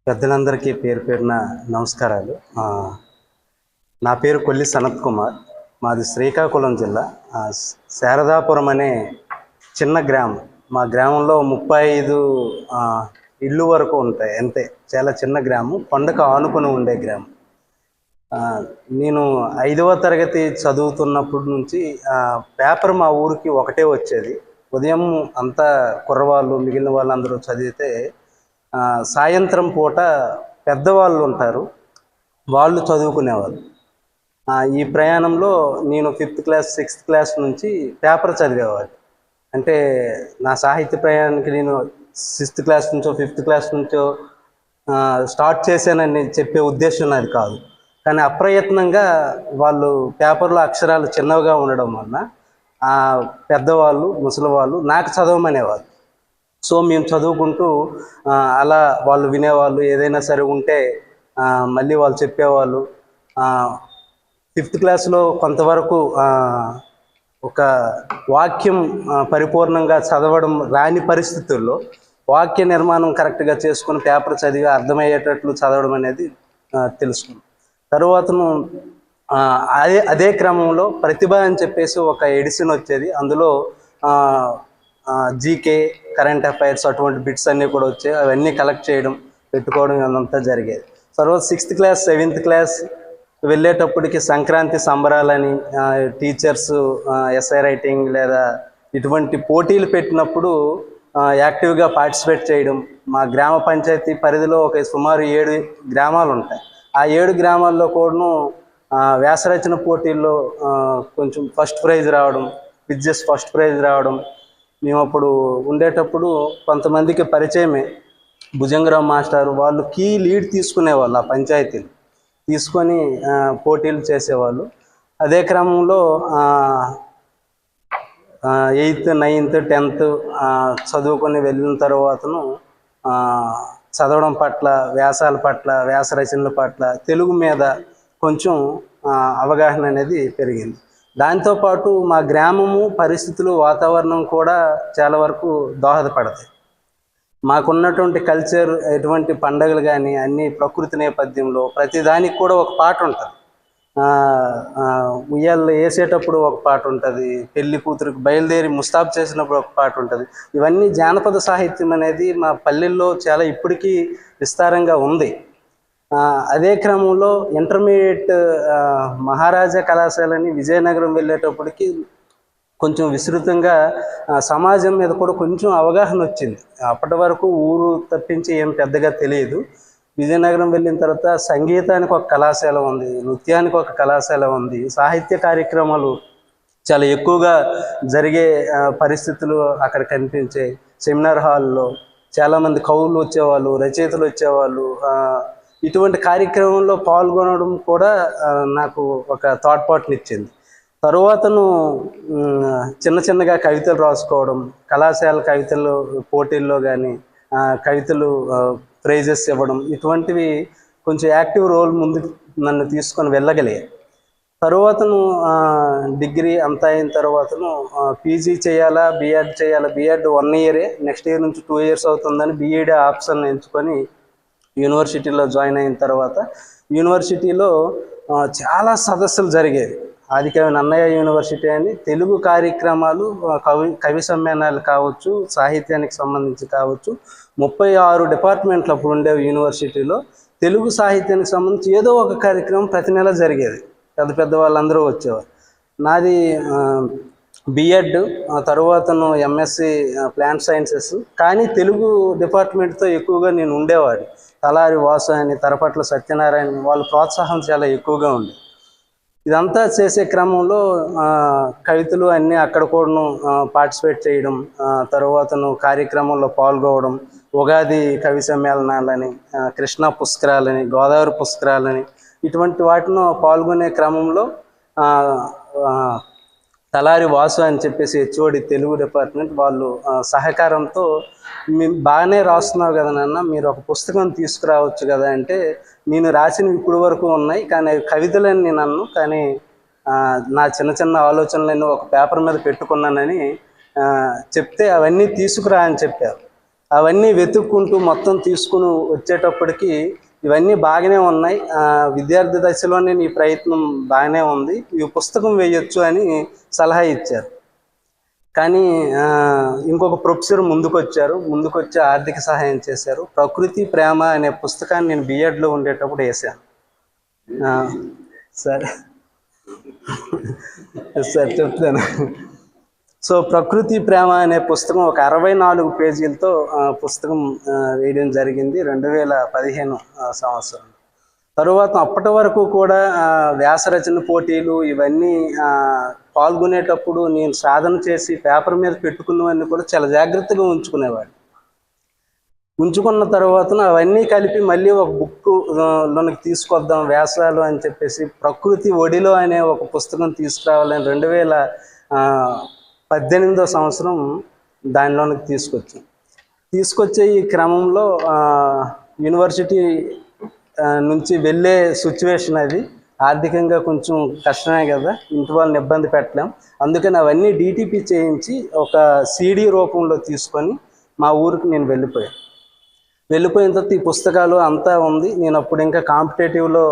పెద్దలందరికీ పేరు పేరున నమస్కారాలు. నా పేరు కొల్లి సనత్ కుమార్. మాది శ్రీకాకుళం జిల్లా శారదాపురం అనే చిన్న గ్రామం. మా గ్రామంలో 35 ఇళ్ళు వరకు ఉంటాయి, అంతే. చాలా చిన్న గ్రామం, కొండకు ఆనుకొని ఉండే గ్రామం. నేను 5వ తరగతి చదువుతున్నప్పటి నుంచి పేపర్ మా ఊరికి ఒకటే వచ్చేది. ఉదయం అంతా కుర్రవాళ్ళు మిగిలిన వాళ్ళందరూ చదివితే సాయంత్రం పూట పెద్దవాళ్ళు ఉంటారు, వాళ్ళు చదువుకునేవాళ్ళు. ఈ ప్రయాణంలో నేను 5th క్లాస్ 6th క్లాస్ నుంచి పేపర్ చదివేవాడు. అంటే నా సాహిత్య ప్రయాణానికి నేను 6th క్లాస్ నుంచో 5th క్లాస్ నుంచో స్టార్ట్ చేశానని చెప్పే ఉద్దేశం నాది కాదు. కానీ అప్రయత్నంగా వాళ్ళు పేపర్లో అక్షరాలు చిన్నవిగా ఉండడం వలన పెద్దవాళ్ళు ముసలి వాళ్ళు నాకు చదవమనేవారు. సో మేము చదువుకుంటూ అలా వాళ్ళు వినేవాళ్ళు. ఏదైనా సరే ఉంటే మళ్ళీ వాళ్ళు చెప్పేవాళ్ళు. 5th క్లాస్లో కొంతవరకు ఒక వాక్యం పరిపూర్ణంగా చదవడం రాని పరిస్థితుల్లో వాక్య నిర్మాణం కరెక్ట్గా చేసుకుని పేపర్ చదివి అర్థమయ్యేటట్లు చదవడం అనేది తెలుసుకున్నాం. తరువాతను అదే క్రమంలో ప్రతిభ అని చెప్పేసి ఒక ఎడిషన్ వచ్చేది. అందులో జీకే, కరెంట్ అఫైర్స్ అటువంటి బిట్స్ అన్నీ కూడా వచ్చాయి. అవన్నీ కలెక్ట్ చేయడం, పెట్టుకోవడం అదంతా జరిగేది. తర్వాత 6th క్లాస్ 7th క్లాస్ వెళ్ళేటప్పటికి సంక్రాంతి సంబరాలని టీచర్స్ ఎస్ఐ రైటింగ్ లేదా ఇటువంటి పోటీలు పెట్టినప్పుడు యాక్టివ్గా పార్టిసిపేట్ చేయడం. మా గ్రామ పంచాయతీ పరిధిలో సుమారు 7 గ్రామాలు ఉంటాయి. ఆ 7 గ్రామాల్లో కూడాను వ్యాసరచన పోటీల్లో కొంచెం ఫస్ట్ ప్రైజ్ రావడం, క్విజ్జెస్ ఫస్ట్ ప్రైజ్ రావడం. మేము అప్పుడు ఉండేటప్పుడు కొంతమందికి పరిచయమే, భుజంగరావు మాస్టారు వాళ్ళు కీ లీడ్ తీసుకునేవాళ్ళు. ఆ పంచాయతీలు తీసుకొని పోటీలు చేసేవాళ్ళు. అదే క్రమంలో 8th 9th 10th చదువుకొని వెళ్ళిన తర్వాతను చదవడం పట్ల, వ్యాసాల పట్ల, వ్యాస రచనల పట్ల, తెలుగు మీద కొంచెం అవగాహన అనేది పెరిగింది. దాంతోపాటు మా గ్రామము పరిస్థితులు, వాతావరణం కూడా చాలా వరకు దోహదపడతాయి. మాకున్నటువంటి కల్చర్, ఎటువంటి పండగలు కానీ అన్నీ ప్రకృతి నేపథ్యంలో, ప్రతిదానికి కూడా ఒక పాట ఉంటుంది. ఉయ్యాల్లో వేసేటప్పుడు ఒక పాట ఉంటుంది, పెళ్లి కూతురికి బయలుదేరి ముస్తాబు చేసినప్పుడు ఒక పాట ఉంటుంది. ఇవన్నీ జానపద సాహిత్యం అనేది మా పల్లెల్లో చాలా ఇప్పటికీ విస్తారంగా ఉంది. అదే క్రమంలో ఇంటర్మీడియట్ మహారాజా కళాశాలని విజయనగరం వెళ్ళేటప్పటికి కొంచెం విస్తృతంగా సమాజం మీద కూడా కొంచెం అవగాహన వచ్చింది. అప్పటి వరకు ఊరు తప్పించి ఏం పెద్దగా తెలియదు. విజయనగరం వెళ్ళిన తర్వాత సంగీతానికి ఒక కళాశాల ఉంది, నృత్యానికి ఒక కళాశాల ఉంది, సాహిత్య కార్యక్రమాలు చాలా ఎక్కువగా జరిగే పరిస్థితులు అక్కడ కనిపించాయి. సెమినార్ హాల్లో చాలామంది కవులు వచ్చేవాళ్ళు, రచయితలు వచ్చేవాళ్ళు. ఇటువంటి కార్యక్రమంలో పాల్గొనడం కూడా నాకు ఒక తోడ్పాటునిచ్చింది. తరువాతను చిన్నగా కవితలు రాసుకోవడం, కళాశాల కవితలు పోటీల్లో కానీ కవితలు ప్రైజెస్ ఇవ్వడం, ఇటువంటివి కొంచెం యాక్టివ్ రోల్ ముందు నన్ను తీసుకొని వెళ్ళగలిగాయి. తరువాతను డిగ్రీ అంతా అయిన తర్వాతను పీజీ చేయాలా, బీఎడ్ చేయాలా. బీఎడ్ 1 ఇయరే, నెక్స్ట్ ఇయర్ నుంచి 2 ఇయర్స్ అవుతుందని బీఈడీ ఆప్షన్ ఎంచుకొని యూనివర్సిటీలో జాయిన్ అయిన తర్వాత యూనివర్సిటీలో చాలా సదస్సులు జరిగేవి. ఆదికవి నన్నయ్య యూనివర్సిటీ అని తెలుగు కార్యక్రమాలు, కవి సమ్మేళనాలు కావచ్చు, సాహిత్యానికి సంబంధించి కావచ్చు, 36 డిపార్ట్మెంట్లు అప్పుడు ఉండేవి యూనివర్సిటీలో. తెలుగు సాహిత్యానికి సంబంధించి ఏదో ఒక కార్యక్రమం ప్రతి నెల జరిగేది. పెద్ద వాళ్ళందరూ వచ్చేవారు. నాది బీఎడ్, తరువాతను ఎంఎస్సి ప్లాంట్ సైన్సెస్. కానీ తెలుగు డిపార్ట్మెంట్తో ఎక్కువగా నేను ఉండేవాడిని. తలారి వాసు అని, తరపట్ల సత్యనారాయణ, వాళ్ళ ప్రోత్సాహం చాలా ఎక్కువగా ఉంది. ఇదంతా చేసే క్రమంలో కవితలు అన్నీ అక్కడ కూడాను పార్టిసిపేట్ చేయడం, తరువాతను కార్యక్రమంలో పాల్గొవడం, ఉగాది కవి సమ్మేళనాలని, కృష్ణా పుష్కరాలని, గోదావరి పుష్కరాలని, ఇటువంటి వాటిలో పాల్గొనే క్రమంలో తలారి వాసు అని చెప్పేసి హెచ్ఓడి తెలుగు డిపార్ట్మెంట్ వాళ్ళు సహకారంతో, మేము బాగానే రాస్తున్నావు కదా నాన్న, మీరు ఒక పుస్తకం తీసుకురావచ్చు కదా అంటే, నేను రాసినవి ఇప్పుడు వరకు ఉన్నాయి కానీ అవి కవితలని నేను అన్ను, కానీ నా చిన్న ఆలోచనలన్నీ ఒక పేపర్ మీద పెట్టుకున్నానని చెప్తే అవన్నీ తీసుకురా అని చెప్పారు. అవన్నీ వెతుక్కుంటూ మొత్తం తీసుకుని వచ్చేటప్పటికి ఇవన్నీ బాగానే ఉన్నాయి. విద్యార్థి దశలోనే నీ ప్రయత్నం బాగానే ఉంది, ఈ పుస్తకం వేయొచ్చు అని సలహా ఇచ్చారు. కానీ ఇంకొక ప్రొఫెసర్ ముందుకొచ్చి ఆర్థిక సహాయం చేశారు. ప్రకృతి ప్రేమ అనే పుస్తకాన్ని నేను బిఎడ్లో ఉండేటప్పుడు వేసాను. సరే సార్ చెప్తాను. సో ప్రకృతి ప్రేమ అనే పుస్తకం ఒక 64 పేజీలతో పుస్తకం వేయడం జరిగింది 2015 సంవత్సరం. తరువాత అప్పటి వరకు కూడా వ్యాసరచన పోటీలు ఇవన్నీ పాల్గొనేటప్పుడు నేను సాధన చేసి పేపర్ మీద పెట్టుకున్నవన్నీ కూడా చాలా జాగ్రత్తగా ఉంచుకునేవాడు. ఉంచుకున్న తర్వాత అవన్నీ కలిపి మళ్ళీ ఒక బుక్లోనికి తీసుకొద్దాం వ్యాసాలు అని చెప్పేసి ప్రకృతి ఒడిలో అనే ఒక పుస్తకం తీసుకురావాలని 2018 సంవత్సరం దానిలోనికి తీసుకొచ్చే ఈ క్రమంలో యూనివర్సిటీ నుంచి వెళ్ళే సిచ్యువేషన్ అది ఆర్థికంగా కొంచెం కష్టమే కదా, ఇంటి వాళ్ళని ఇబ్బంది పెట్టలేం. అందుకని అవన్నీ డిటిపి చేయించి ఒక సిడి రూపంలో తీసుకొని మా ఊరికి నేను వెళ్ళిపోయిన తర్వాత ఈ పుస్తకాలు అంతా ఉంది. నేను అప్పుడు ఇంకా కాంపిటేటివ్లో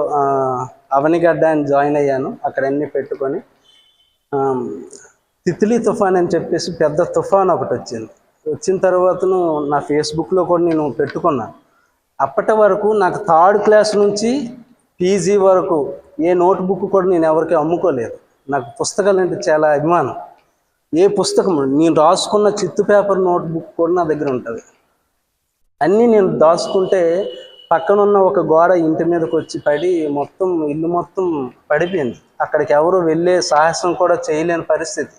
అవనిగడ్డ అని జాయిన్ అయ్యాను. అక్కడ అన్నీ పెట్టుకొని తిత్లీ తుఫాన్ అని చెప్పేసి పెద్ద తుఫాన్ ఒకటి వచ్చిన తర్వాతను నా ఫేస్బుక్లో కూడా నేను పెట్టుకున్నాను. అప్పటి వరకు నాకు 3rd క్లాస్ నుంచి పీజీ వరకు ఏ నోట్బుక్ కూడా నేను ఎవరికి అమ్ముకోలేదు. నాకు పుస్తకాలు అంటే చాలా అభిమానం. ఏ పుస్తకం నేను రాసుకున్న చిత్తు పేపర్ నోట్బుక్ కూడా నా దగ్గర ఉంటుంది. అన్నీ నేను దాచుకుంటే పక్కనున్న ఒక గోడ ఇంటి మీదకి వచ్చి పడి మొత్తం ఇల్లు మొత్తం పడిపోయింది. అక్కడికి ఎవరు వెళ్ళే సాహసం కూడా చేయలేని పరిస్థితి.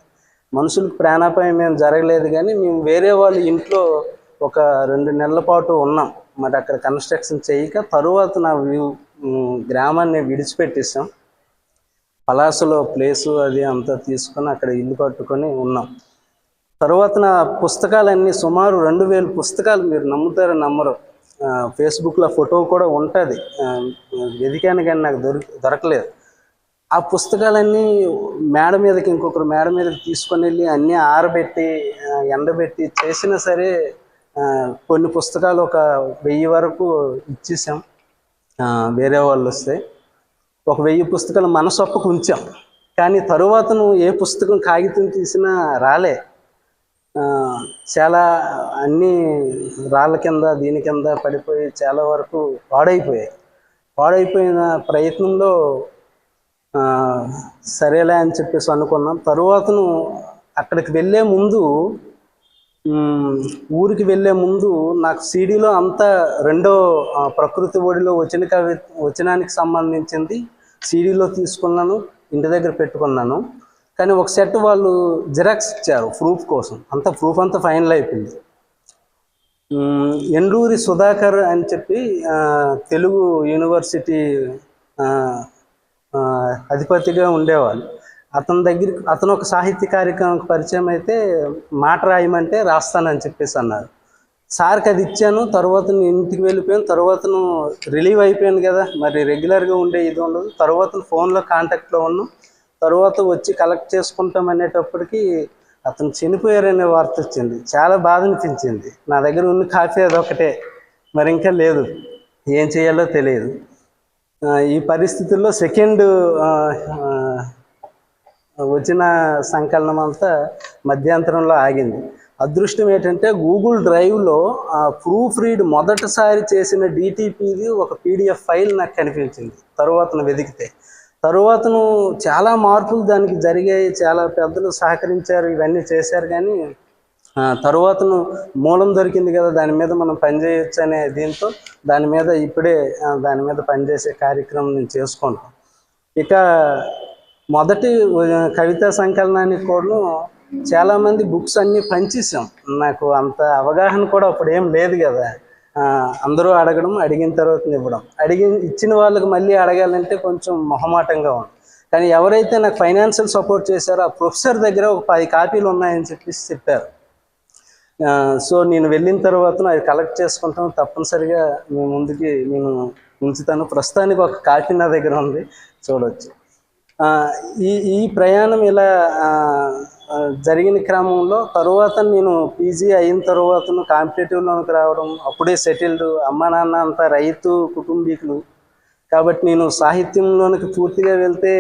మనుషులకు ప్రాణాపాయం ఏం జరగలేదు, కానీ మేము వేరే వాళ్ళ ఇంట్లో ఒక 2 నెలల పాటు ఉన్నాం. మరి అక్కడ కన్స్ట్రక్షన్ చేయక తరువాత నా గ్రామాన్ని విడిచిపెట్టేసాం. పలాసలో ప్లేసు అది అంతా తీసుకొని అక్కడ ఇల్లు కట్టుకొని ఉన్నాం. తర్వాత నా పుస్తకాలన్నీ సుమారు 2000 పుస్తకాలు, మీరు నమ్ముతారో నమ్మరు. ఫేస్బుక్లో ఫోటో కూడా ఉంటుంది, వెతికాను కానీ నాకు దొరకలేదు. ఆ పుస్తకాలన్నీ ఇంకొకరు మేడ మీదకి తీసుకొని వెళ్ళి అన్నీ ఆరబెట్టి ఎండబెట్టి చేసినా సరే కొన్ని పుస్తకాలు ఒక 1000 వరకు ఇచ్చేసాం. వేరే వాళ్ళు వస్తే ఒక 1000 పుస్తకాలు మనసొప్పకు ఉంచాం. కానీ తరువాతను ఏ పుస్తకం కాగితం తీసినా రాలే. చాలా అన్నీ రాళ్ళ కింద దీని కింద పడిపోయి చాలా వరకు పాడైపోయిన ప్రయత్నంలో సరేలే అని చెప్పేసి అనుకున్నాం. తరువాతను అక్కడికి ఊరికి వెళ్ళే ముందు నాకు సీడీలో అంతా రెండో ప్రకృతి ఒడిలో వచనానికి సంబంధించింది సీడీలో తీసుకున్నాను, ఇంటి దగ్గర పెట్టుకున్నాను. కానీ ఒక సెట్ వాళ్ళు జిరాక్స్ ఇచ్చారు ప్రూఫ్ కోసం. ప్రూఫ్ అంతా ఫైనల్ అయిపోయింది. ఎండూరి సుధాకర్ అని చెప్పి తెలుగు యూనివర్సిటీ అధిపతిగా ఉండేవాళ్ళు. అతను ఒక సాహిత్య కార్యక్రమానికి పరిచయం అయితే మాట రాయమంటే రాస్తానని చెప్పేసి అన్నారు. సార్కి అది ఇచ్చాను. తర్వాత నేను ఇంటికి వెళ్ళిపోయాను. తర్వాతను రిలీవ్ అయిపోయాను కదా, మరి రెగ్యులర్గా ఉండే ఇది ఉండదు. తర్వాత ఫోన్లో కాంటాక్ట్లో ఉన్నాం. తర్వాత వచ్చి కలెక్ట్ చేసుకుంటాం అనేటప్పటికి అతను చనిపోయారనే వార్త వచ్చింది. చాలా బాధ అనిపించింది. నా దగ్గర ఉన్న కాపీ అదొకటే, మరి ఇంకా లేదు, ఏం చేయాలో తెలియదు. ఈ పరిస్థితుల్లో సెకండ్ వచ్చిన సంకలనం అంతా మధ్యాంతరంలో ఆగింది. అదృష్టం ఏంటంటే గూగుల్ డ్రైవ్లో ప్రూఫ్ రీడ్ మొదటిసారి చేసిన డిటిపిది ఒక పీడిఎఫ్ ఫైల్ నాకు కనిపించింది. తరువాతను వెతికితే చాలా మార్పులు దానికి జరిగాయి. చాలా పెద్దలు సహకరించారు, ఇవన్నీ చేశారు. కానీ తరువాతను మూలం దొరికింది కదా, దాని మీద మనం పనిచేయచ్చు అనే దీంతో దాని మీద పనిచేసే కార్యక్రమం నేను చేసుకుంటాం. ఇక మొదటి కవితా సంకలనానికి కూడా చాలామంది బుక్స్ అన్నీ పంచేసాం. నాకు అంత అవగాహన కూడా అప్పుడు ఏం లేదు కదా. అందరూ అడిగిన తర్వాత ఇవ్వడం, ఇచ్చిన వాళ్ళకి మళ్ళీ అడగాలంటే కొంచెం మొహమాటంగా ఉంది. కానీ ఎవరైతే నాకు ఫైనాన్షియల్ సపోర్ట్ చేశారో ఆ ప్రొఫెసర్ దగ్గర ఒక 10 కాపీలు ఉన్నాయని చెప్పారు. సో నేను వెళ్ళిన తర్వాత అవి కలెక్ట్ చేసుకుంటాం, తప్పనిసరిగా మీ ముందుకి నేను ఉంచుతాను. ప్రస్తుతానికి ఒక కాపీ నా దగ్గర ఉంది, చూడవచ్చు. ఈ ప్రయాణం ఇలా జరిగిన క్రమంలో తరువాత నేను పీజీ అయిన తర్వాతను కాంపిటేటివ్లోకి రావడం, అప్పుడే సెటిల్డ్, అమ్మ నాన్న అంతా రైతు కుటుంబీకులు కాబట్టి నేను సాహిత్యంలోనికి పూర్తిగా వెళ్తే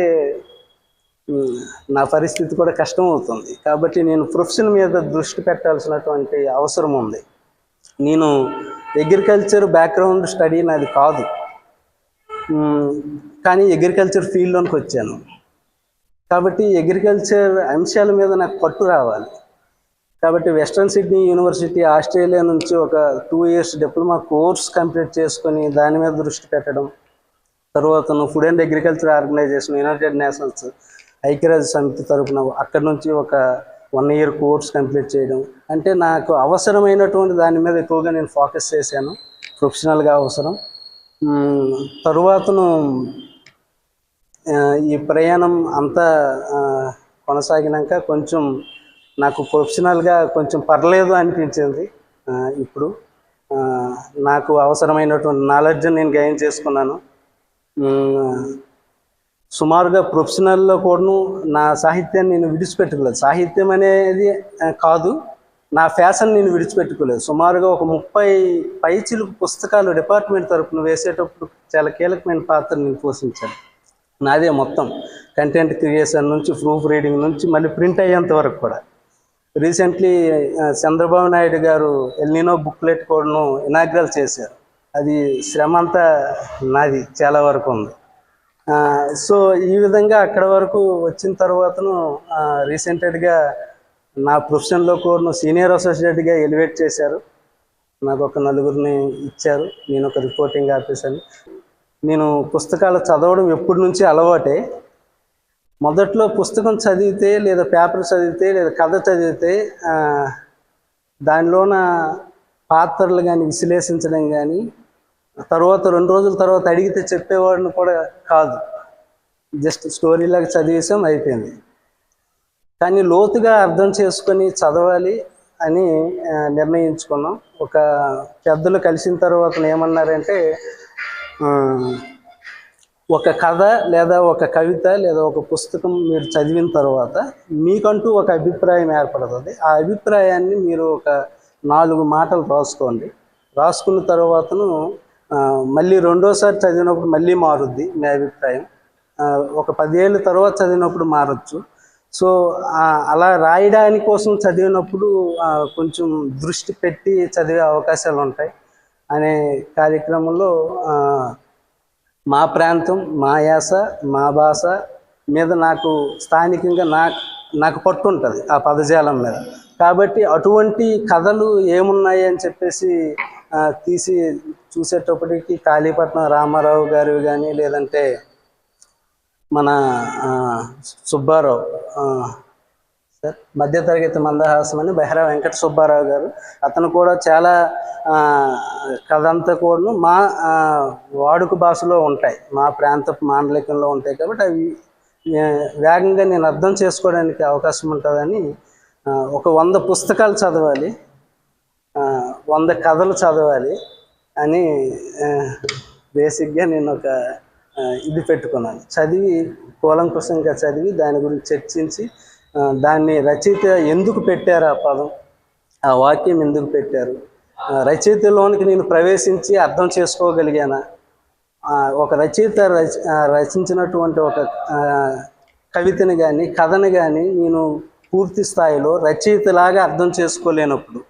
నా పరిస్థితి కూడా కష్టం అవుతుంది. కాబట్టి నేను ప్రొఫెషన్ మీద దృష్టి పెట్టాల్సినటువంటి అవసరం ఉంది. నేను అగ్రికల్చర్ బ్యాక్గ్రౌండ్ స్టడీ నాది కాదు, కానీ అగ్రికల్చర్ ఫీల్డ్లోనికి వచ్చాను. కాబట్టి అగ్రికల్చర్ అంశాల మీద నాకు పట్టు రావాలి. కాబట్టి వెస్ట్రన్ సిడ్నీ యూనివర్సిటీ ఆస్ట్రేలియా నుంచి ఒక 2 years డిప్లొమా కోర్స్ కంప్లీట్ చేసుకొని దాని మీద దృష్టి పెట్టడం, తర్వాత food and agriculture organisation united nations ఐక్యరాజ్య సమితి తరపున అక్కడి నుంచి ఒక 1 year కోర్స్ కంప్లీట్ చేయడం. అంటే నాకు అవసరమైనటువంటి దాని మీద ఎక్కువగా నేను ఫోకస్ చేశాను, ప్రొఫెషనల్గా అవసరం. తరువాతను ఈ ప్రయాణం అంతా కొనసాగినాక కొంచెం నాకు ప్రొఫెషనల్గా కొంచెం పర్లేదు అనిపించింది. ఇప్పుడు నాకు అవసరమైనటువంటి నాలెడ్జ్ నేను గెయిన్ చేసుకున్నాను. సుమారుగా ప్రొఫెషనల్లో కూడాను నా సాహిత్యాన్ని నేను విడిచిపెట్టుకోలేదు. సాహిత్యం అనేది కాదు, నా ఫ్యాషన్ నేను విడిచిపెట్టుకోలేదు. సుమారుగా ఒక 30 పైచిలుకు పుస్తకాలు డిపార్ట్మెంట్ తరపున వేసేటప్పుడు చాలా కీలకమైన పాత్ర నేను పోషించాను. నాదే మొత్తం కంటెంట్ క్రియేషన్ నుంచి ప్రూఫ్ రీడింగ్ నుంచి మళ్ళీ ప్రింట్ అయ్యేంత వరకు కూడా. రీసెంట్లీ చంద్రబాబు నాయుడు గారు ఎల్నినో బుక్లెట్ కూడాను ఇనాగ్రల్ చేశారు. అది శ్రమ అంతా నాది చాలా వరకు ఉంది. సో ఈ విధంగా అక్కడ వరకు వచ్చిన తర్వాతను రీసెంటెడ్గా నా ప్రొఫెషన్లో కూడాను సీనియర్ అసోసియేట్గా ఎలివేట్ చేశారు. నాకు ఒక 4 ఇచ్చారు. నేను ఒక రిపోర్టింగ్ ఆఫీసర్ని. నేను పుస్తకాలు చదవడం ఎప్పటి నుంచి అలవాటే. మొదట్లో పుస్తకం చదివితే లేదా పేపర్ చదివితే లేదా కథ చదివితే దానిలోన పాత్రలు కానీ విశ్లేషించడం కానీ తర్వాత 2 రోజుల తర్వాత అడిగితే చెప్పేవాడిని కూడా కాదు. జస్ట్ స్టోరీలాగా చదివేసాం, అయిపోయింది. కానీ లోతుగా అర్థం చేసుకొని చదవాలి అని నిర్ణయించుకున్నాం. ఒక పెద్దలు కలిసిన తర్వాత ఏమన్నారంటే, ఒక కథ లేదా ఒక కవిత లేదా ఒక పుస్తకం మీరు చదివిన తర్వాత మీకంటూ ఒక అభిప్రాయం ఏర్పడుతుంది. ఆ అభిప్రాయాన్ని మీరు ఒక 4 మాటలు రాసుకోండి. రాసుకున్న తర్వాతను మళ్ళీ రెండోసారి చదివినప్పుడు మళ్ళీ మారుద్ది మీ అభిప్రాయం. ఒక 10 ఏళ్ళ తర్వాత చదివినప్పుడు మారచ్చు. సో అలా రాయడాని కోసం చదివినప్పుడు కొంచెం దృష్టి పెట్టి చదివే అవకాశాలు ఉంటాయి అనే కార్యక్రమంలో మా ప్రాంతం, మా యాస, మా భాష మీద నాకు స్థానికంగా నాకు పట్టు ఉంటుంది ఆ పదజాలం మీద. కాబట్టి అటువంటి కథలు ఏమున్నాయి అని చెప్పేసి తీసి చూసేటప్పటికి కాళీపట్నం రామారావు గారివి కానీ లేదంటే మన సుబ్బారావు సార్ మధ్యతరగతి మందహాసం అని బెహరా వెంకట సుబ్బారావు గారు, అతను కూడా చాలా కథ అంతా కూడా మా వాడుక భాషలో ఉంటాయి, మా ప్రాంత మాండలికంలో ఉంటాయి. కాబట్టి అవి వేగంగా నేను అర్థం చేసుకోవడానికి అవకాశం ఉంటుందని ఒక 100 పుస్తకాలు చదవాలి, 100 కథలు చదవాలి అని బేసిక్గా నేను ఒక ఇది పెట్టుకున్నాను. చదివి కూలంకుషంగా చదివి దాని గురించి చర్చించి దాన్ని రచయిత ఎందుకు పెట్టారు, ఆ పదం ఆ వాక్యం ఎందుకు పెట్టారు, రచయితలోనికి నేను ప్రవేశించి అర్థం చేసుకోగలిగానా, ఒక రచయిత రచించినటువంటి ఒక కవితని కానీ కథని కానీ నేను పూర్తి స్థాయిలో రచయితలాగా అర్థం చేసుకోలేనప్పుడు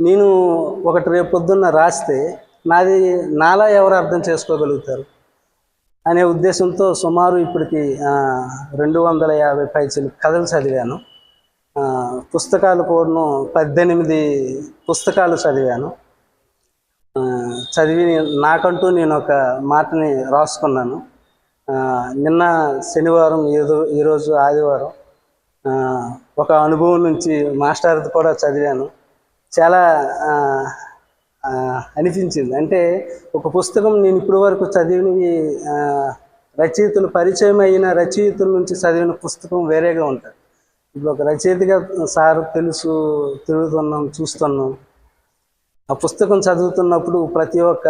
నేను ఒకటి రేపు పొద్దున్న రాస్తే నాలా ఎవరు అర్థం చేసుకోగలుగుతారు అనే ఉద్దేశంతో సుమారు ఇప్పటికి 250 పైచలు కథలు చదివాను. పుస్తకాలు కూడా 18 పుస్తకాలు చదివాను. చదివి నాకంటూ నేను ఒక మాటని రాసుకున్నాను. నిన్న శనివారం, ఈరోజు ఆదివారం ఒక అనుభవం నుంచి మాస్టర్ది కూడా చదివాను. చాలా అనిపించింది. అంటే ఒక పుస్తకం నేను ఇప్పటి వరకు చదివినవి రచయితలు పరిచయం అయిన రచయితల నుంచి చదివిన పుస్తకం వేరేగా ఉంటుంది. ఇప్పుడు ఒక రచయితగా సార్ తెలుసు, తిరుగుతున్నాం, చూస్తున్నాం. ఆ పుస్తకం చదువుతున్నప్పుడు ప్రతి ఒక్క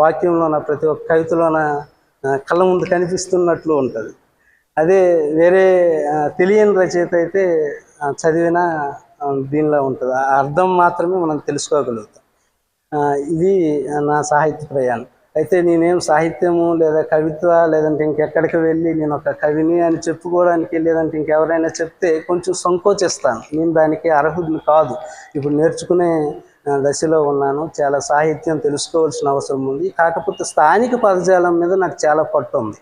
వాక్యంలోన ప్రతి ఒక్క కవితలోన కళ్ళ ముందు కనిపిస్తున్నట్లు ఉంటుంది. అదే వేరే తెలియని రచయిత అయితే చదివినా దీనిలో ఉంటుంది. ఆ అర్థం మాత్రమే మనం తెలుసుకోగలుగుతాం. ఇది నా సాహిత్య ప్రయాణం. అయితే నేనేం సాహిత్యము లేదా కవిత్వ లేదంటే ఇంకెక్కడికి వెళ్ళి నేను ఒక కవిని అని చెప్పుకోవడానికి, లేదంటే ఇంకెవరైనా చెప్తే కొంచెం సంకోచిస్తాను. నేను దానికి అర్హుడిని కాదు. ఇప్పుడు నేర్చుకునే దశలో ఉన్నాను. చాలా సాహిత్యం తెలుసుకోవాల్సిన అవసరం ఉంది. కాకపోతే స్థానిక పదజాలం మీద నాకు చాలా పట్టు ఉంది.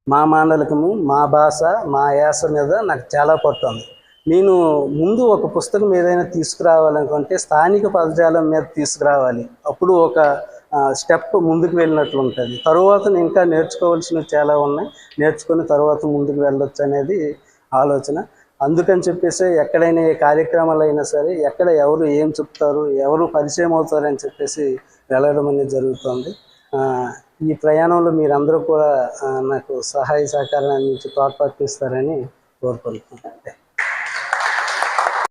మా మాండలికము, మా భాష, మా యాస మీద నాకు చాలా పట్టు ఉంది. నేను ముందు ఒక పుస్తకం ఏదైనా తీసుకురావాలనుకుంటే స్థానిక పదజాలం మీద తీసుకురావాలి. అప్పుడు ఒక స్టెప్ ముందుకు వెళ్ళినట్లు ఉంటుంది. తరువాత నేను ఇంకా నేర్చుకోవాల్సినవి చాలా ఉన్నాయి. నేర్చుకుని తర్వాత ముందుకు వెళ్ళొచ్చు అనేది ఆలోచన. అందుకని చెప్పేసి ఎక్కడైనా ఏ కార్యక్రమాలు అయినా సరే, ఎక్కడ ఎవరు ఏం చెప్తారు, ఎవరు పరిచయం అవుతారని చెప్పేసి వెళ్ళడం అనేది జరుగుతుంది. ఈ ప్రయాణంలో మీరందరూ కూడా నాకు సహాయ సహకారాన్ని అందించి తోడ్పడిస్తారని కోరుకుంటున్నాను.